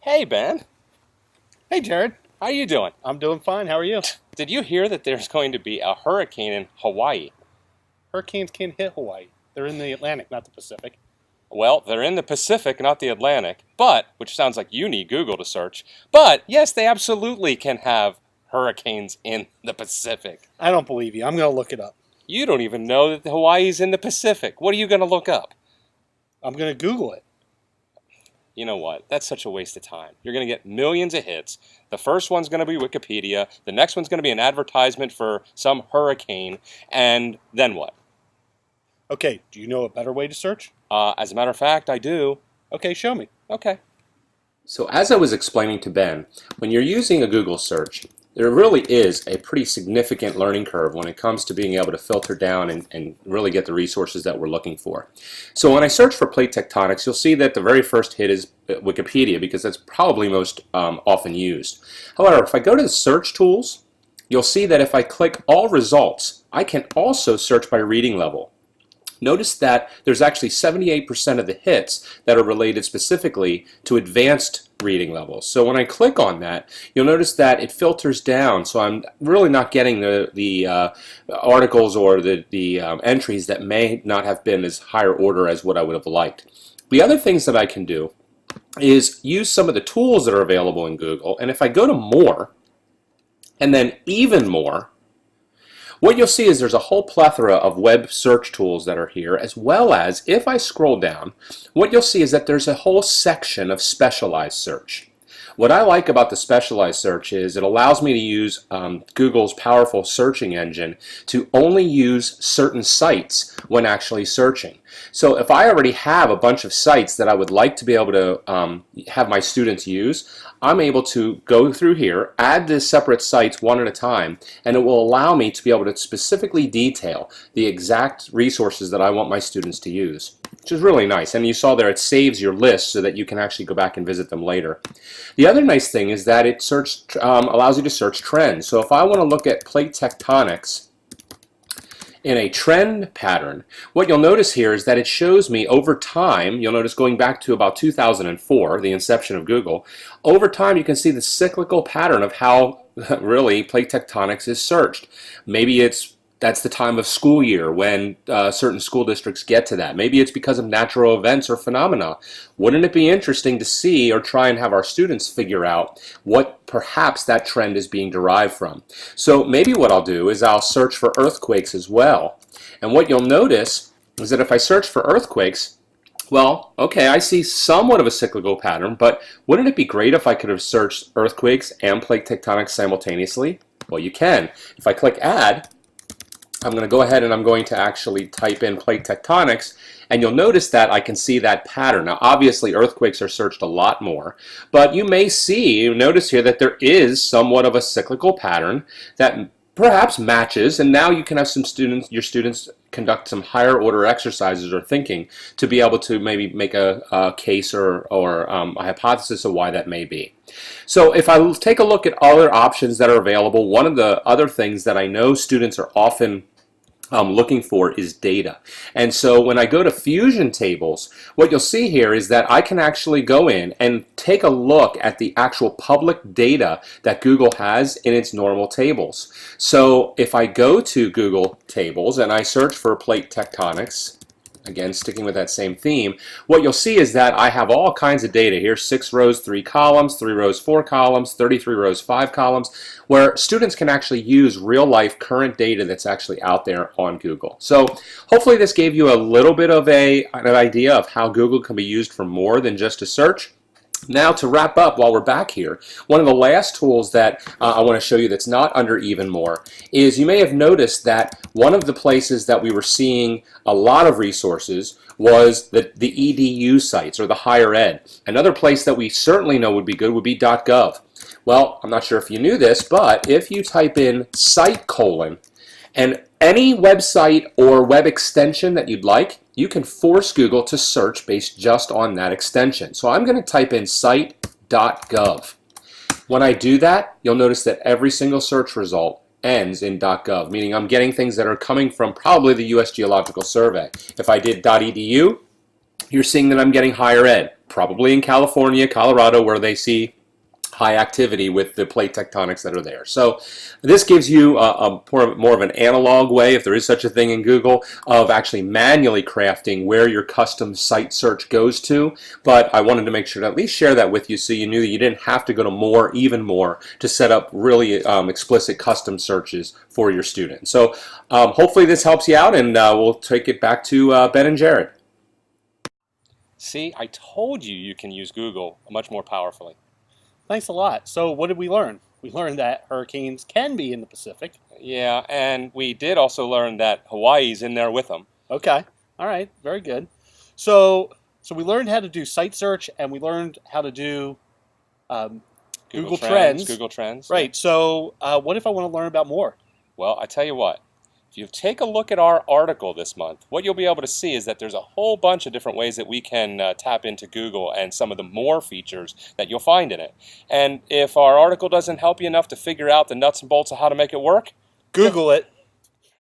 Hey, Ben. Hey, Jared. How are you doing? I'm doing fine. How are you? Did you hear that there's going to be a hurricane in Hawaii? Hurricanes can't hit Hawaii. They're in the Atlantic, not the Pacific. Well, they're in the Pacific, not the Atlantic, which sounds like you need Google to search. But yes, they absolutely can have hurricanes in the Pacific. I don't believe you. I'm going to look it up. You don't even know that Hawaii's in the Pacific. What are you going to look up? I'm going to Google it. You know what? That's such a waste of time. You're going to get millions of hits. The first one's going to be Wikipedia. The next one's going to be an advertisement for some hurricane. And then what? Okay, do you know a better way to search? As a matter of fact, I do. Okay, show me. Okay. So as I was explaining to Ben, when you're using a Google search, there really is a pretty significant learning curve when it comes to being able to filter down and really get the resources that we're looking for. So when I search for plate tectonics, you'll see that the very first hit is Wikipedia because that's probably most often used. However, if I go to the search tools, you'll see that if I click all results, I can also search by reading level. Notice that there's actually 78% of the hits that are related specifically to advanced reading levels. So when I click on that, you'll notice that it filters down. So I'm really not getting the articles or the entries that may not have been as higher order as what I would have liked. The other things that I can do is use some of the tools that are available in Google. And if I go to more and then even more, what you'll see is there's a whole plethora of web search tools that are here, as well as, if I scroll down, what you'll see is that there's a whole section of specialized search. What I like about the specialized search is it allows me to use Google's powerful searching engine to only use certain sites when actually searching. So if I already have a bunch of sites that I would like to be able to have my students use, I'm able to go through here, add the separate sites one at a time, and it will allow me to be able to specifically detail the exact resources that I want my students to use, which is really nice. And you saw there it saves your list so that you can actually go back and visit them later. The other nice thing is that it allows you to search trends. So if I want to look at plate tectonics in a trend pattern, what you'll notice here is that it shows me over time, you'll notice going back to about 2004, the inception of Google, over time you can see the cyclical pattern of how really plate tectonics is searched. Maybe that's the time of school year when certain school districts get to that. Maybe it's because of natural events or phenomena. Wouldn't it be interesting to see or try and have our students figure out what perhaps that trend is being derived from? So maybe what I'll do is I'll search for earthquakes as well. And what you'll notice is that if I search for earthquakes, well, okay, I see somewhat of a cyclical pattern, but wouldn't it be great if I could have searched earthquakes and plate tectonics simultaneously? Well, you can. If I click Add, I'm going to go ahead and I'm going to actually type in plate tectonics, and you'll notice that I can see that pattern. Now obviously earthquakes are searched a lot more, but you may notice here that there is somewhat of a cyclical pattern that perhaps matches, and now you can have your students conduct some higher order exercises or thinking to be able to maybe make a case or a hypothesis of why that may be. So if I take a look at other options that are available, one of the other things that I know students are often looking for is data. And so when I go to Fusion Tables, what you'll see here is that I can actually go in and take a look at the actual public data that Google has in its normal tables. So if I go to Google Tables and I search for plate tectonics, again sticking with that same theme, what you'll see is that I have all kinds of data here: 6 rows, 3 columns, 3 rows, 4 columns, 33 rows, 5 columns, where students can actually use real-life current data that's actually out there on Google. So hopefully this gave you a little bit of an idea of how Google can be used for more than just a search. Now to wrap up, while we're back here, one of the last tools that I want to show you that's not under even more is you may have noticed that one of the places that we were seeing a lot of resources was the EDU sites or the higher ed. Another place that we certainly know would be good would be .gov. Well, I'm not sure if you knew this, but if you type in site : and any website or web extension that you'd like, you can force Google to search based just on that extension. So I'm going to type in site.gov. When I do that, you'll notice that every single search result ends in .gov, meaning I'm getting things that are coming from probably the U.S. Geological Survey. If I did .edu, you're seeing that I'm getting higher ed. probably in California, Colorado, where they see high activity with the plate tectonics that are there. So this gives you a more of an analog way, if there is such a thing in Google, of actually manually crafting where your custom site search goes to. But I wanted to make sure to at least share that with you so you knew that you didn't have to go to more, even more, to set up really explicit custom searches for your students. So hopefully this helps you out, and we'll take it back to Ben and Jared. See, I told you you can use Google much more powerfully. Thanks a lot. So what did we learn? We learned that hurricanes can be in the Pacific. Yeah, and we did also learn that Hawaii's in there with them. Okay. All right. Very good. So we learned how to do site search, and we learned how to do Google Trends. Google Trends. Right. So what if I want to learn about more? Well, I tell you what. If you take a look at our article this month, what you'll be able to see is that there's a whole bunch of different ways that we can tap into Google and some of the more features that you'll find in it. And if our article doesn't help you enough to figure out the nuts and bolts of how to make it work, Google it.